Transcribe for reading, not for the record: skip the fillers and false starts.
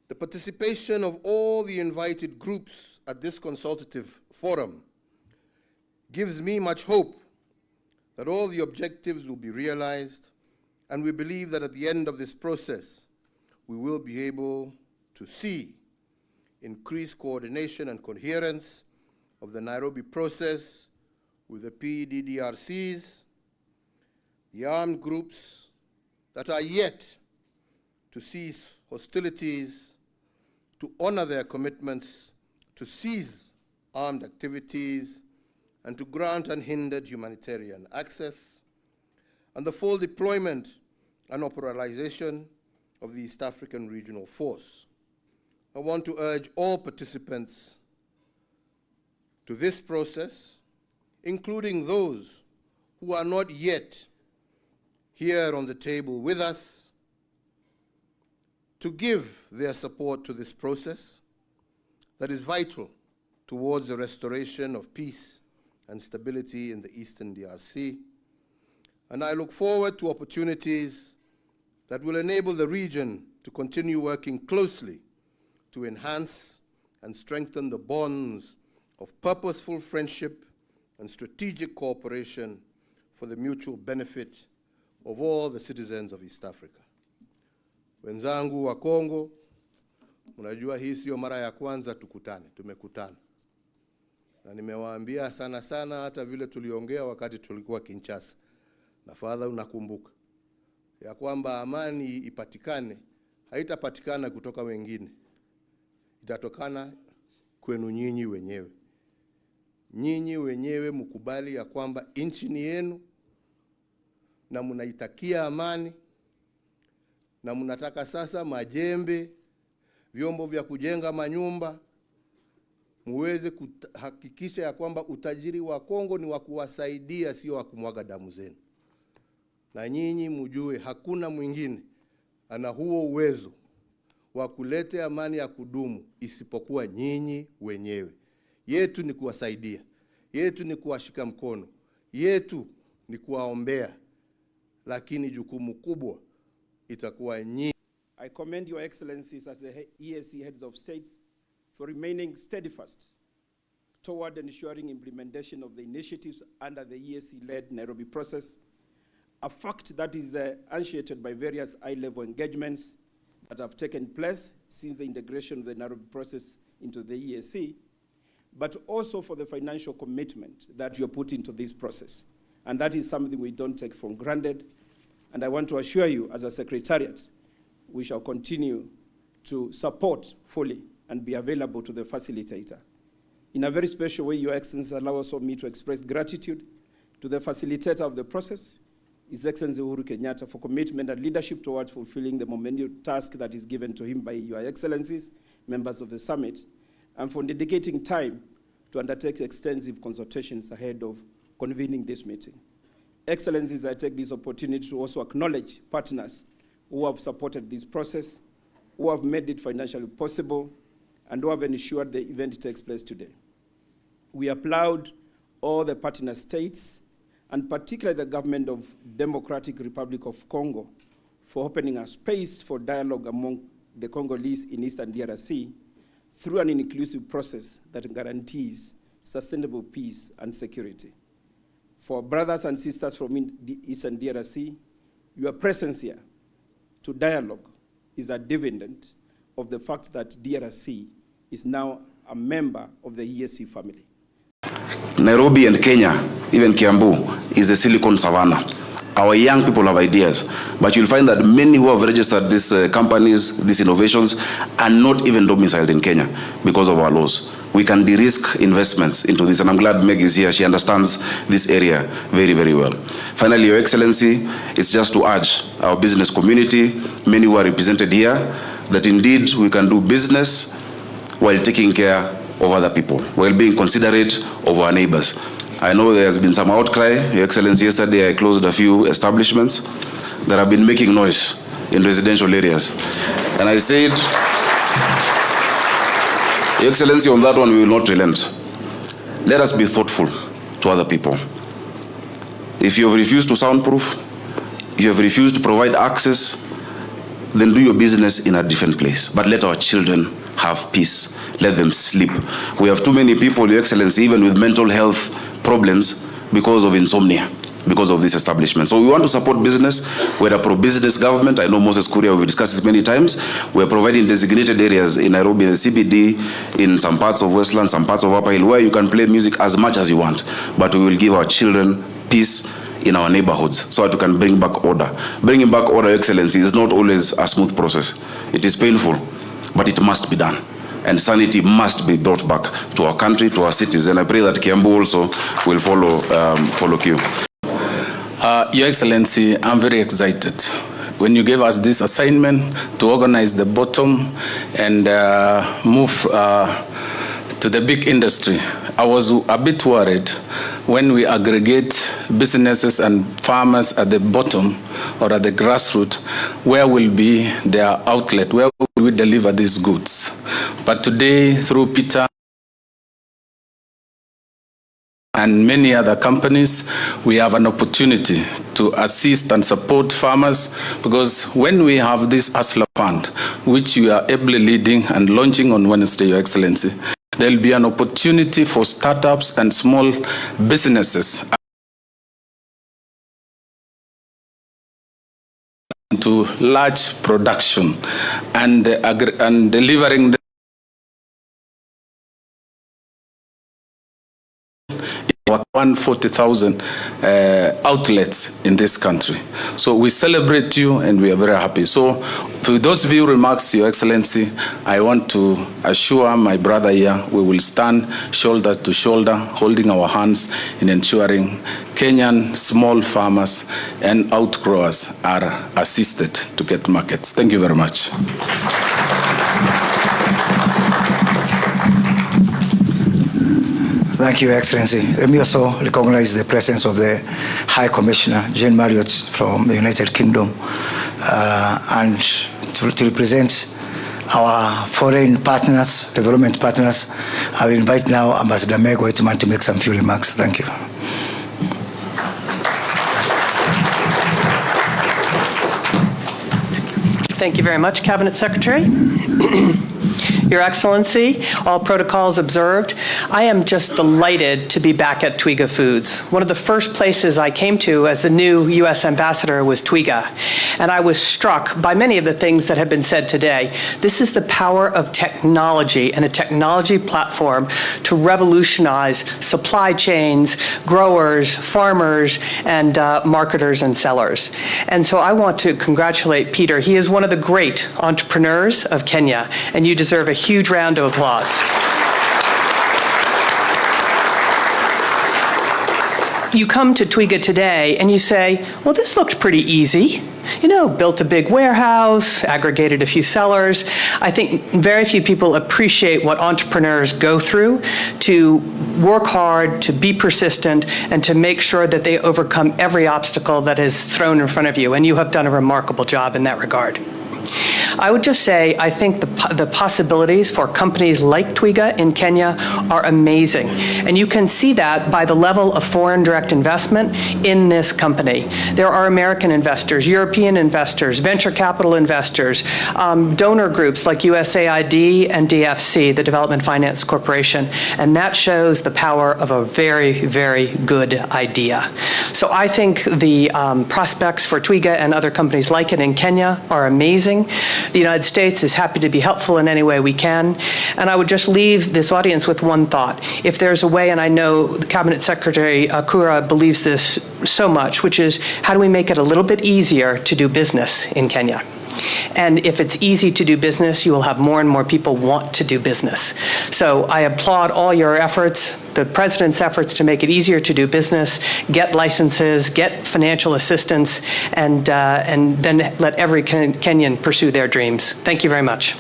The participation of all the invited groups at this consultative forum gives me much hope that all the objectives will be realized, and we believe that at the end of this process, we will be able to see increased coordination and coherence of the Nairobi process with the PDDRCs, the armed groups that are yet to cease hostilities, to honor their commitments to cease armed activities and to grant unhindered humanitarian access, and the full deployment and operationalization of the East African Regional Force. I want to urge all participants to this process, including those who are not yet here on the table with us, to give their support to this process that is vital towards the restoration of peace and stability in the Eastern DRC. And I look forward to opportunities that will enable the region to continue working closely to enhance and strengthen the bonds of purposeful friendship and strategic cooperation for the mutual benefit of all the citizens of East Africa. Wenzangu wa Kongo, mnajua hii sio mara ya kwanza tukutane, tumekutana. Na nimewaambia sana hata vile tuliongea wakati tulikuwa Kinshasa. Na Father unakumbuka ya kwamba amani ipatikane, haitapatikana kutoka wengine. Itatokana kwenu nyinyi wenyewe. Nyinyi wenyewe mkubali ya kwamba nchi ni yenu na mnaitakia amani, na mnataka sasa majembe, vyombo vya kujenga manyumba, muweze kuhakikisha ya kwamba utajiri wa Kongo ni wa kuwasaidia, sio wa kumwaga damu zenu. Na nyinyi mjue hakuna mwingine ana huo uwezo wa kuleta amani ya kudumu isipokuwa nyinyi wenyewe. Yetu ni kuwasaidia, yetu ni kuwashika mkono, yetu ni kuwaombea, lakini jukumu kubwa itakuwa nyinyi. I commend your excellencies as the EAC heads of states for remaining steadfast toward ensuring implementation of the initiatives under the EAC-led Nairobi process, a fact that is unshared by various high-level engagements that have taken place since the integration of the Nairobi process into the EAC, but also for the financial commitment that you put into this process. And that is something we don't take for granted. And I want to assure you, as a secretariat, we shall continue to support fully and be available to the facilitator. In a very special way, Your Excellency, allow also me to express gratitude to the facilitator of the process, His Excellency Uhuru Kenyatta, for commitment and leadership towards fulfilling the momentous task that is given to him by Your Excellencies, members of the summit, and for dedicating time to undertake extensive consultations ahead of convening this meeting. Excellencies, I take this opportunity to also acknowledge partners who have supported this process, who have made it financially possible, and who have ensured the event takes place today. We applaud all the partner states, and particularly the government of Democratic Republic of Congo, for opening a space for dialogue among the Congolese in Eastern DRC through an inclusive process that guarantees sustainable peace and security. For brothers and sisters from Eastern DRC, your presence here to dialogue is a dividend of the fact that DRC is now a member of the EAC family. Nairobi and Kenya, even Kiambu, is a silicon savannah. Our young people have ideas, but you'll find that many who have registered these companies, these innovations, are not even domiciled in Kenya because of our laws. We can de-risk investments into this, and I'm glad Meg is here. She understands this area very, very well. Finally, Your Excellency, it's just to urge our business community, many who are represented here, that indeed we can do business while taking care of other people, while being considerate of our neighbors. I know there has been some outcry. Your Excellency, yesterday I closed a few establishments that have been making noise in residential areas. And I said, Your Excellency, on that one we will not relent. Let us be thoughtful to other people. If you have refused to soundproof, If you have refused to provide access, then do your business in a different place. But let our children have peace. Let them sleep. We have too many people, Your Excellency, even with mental health problems because of insomnia, because of this establishment. So we want to support business. We're a pro-business government. I know Moses Kuria, we've discussed this many times. We're providing designated areas in Nairobi, in the CBD, in some parts of Westland, some parts of Upper Hill, where you can play music as much as you want. But we will give our children peace in our neighborhoods so that we can bring back order. Bringing back order, Your Excellency, is not always a smooth process. It is painful, but it must be done. And sanity must be brought back to our country, to our cities. And I pray that Kiambu also will follow cue. Your Excellency, I'm very excited. When you gave us this assignment to organize the bottom and move to the big industry, I was a bit worried when we aggregate businesses and farmers at the bottom or at the grassroots, where will be their outlet? Where will we deliver these goods? But today, through Peter and many other companies, we have an opportunity to assist and support farmers, because when we have this ASLA fund, which you are ably leading and launching on Wednesday, Your Excellency, there will be an opportunity for startups and small businesses to large production and delivering 140,000 outlets in this country. So we celebrate you and we are very happy. So with those few remarks, Your Excellency, I want to assure my brother here, we will stand shoulder to shoulder, holding our hands in ensuring Kenyan small farmers and outgrowers are assisted to get markets. Thank you very much. Thank you, Excellency. Let me also recognize the presence of the High Commissioner, Jane Marriott from the United Kingdom, and to represent our foreign partners, development partners. I will invite now Ambassador Meg Whitman to make some few remarks. Thank you. Thank you very much, Cabinet Secretary. Your Excellency, all protocols observed. I am just delighted to be back at Twiga Foods. One of the first places I came to as the new U.S. ambassador was Twiga, and I was struck by many of the things that have been said today. This is the power of technology and a technology platform to revolutionize supply chains, growers, farmers, and marketers and sellers. And so I want to congratulate Peter. He is one of the great entrepreneurs of Kenya, and you deserve a huge round of applause. You come to Twiga today and you say, well, this looked pretty easy. You know, built a big warehouse, aggregated a few sellers. I think very few people appreciate what entrepreneurs go through to work hard, to be persistent, and to make sure that they overcome every obstacle that is thrown in front of you. And you have done a remarkable job in that regard. I would just say, I think the possibilities for companies like Twiga in Kenya are amazing. And you can see that by the level of foreign direct investment in this company. There are American investors, European investors, venture capital investors, donor groups like USAID and DFC, the Development Finance Corporation. And that shows the power of a very, very good idea. So I think the prospects for Twiga and other companies like it in Kenya are amazing. The United States is happy to be helpful in any way we can. And I would just leave this audience with one thought. If there's a way, and I know the Cabinet Secretary Kura believes this so much, which is how do we make it a little bit easier to do business in Kenya? And if it's easy to do business, you will have more and more people want to do business. So I applaud all your efforts, the President's efforts to make it easier to do business, get licenses, get financial assistance, and then let every Kenyan pursue their dreams. Thank you very much.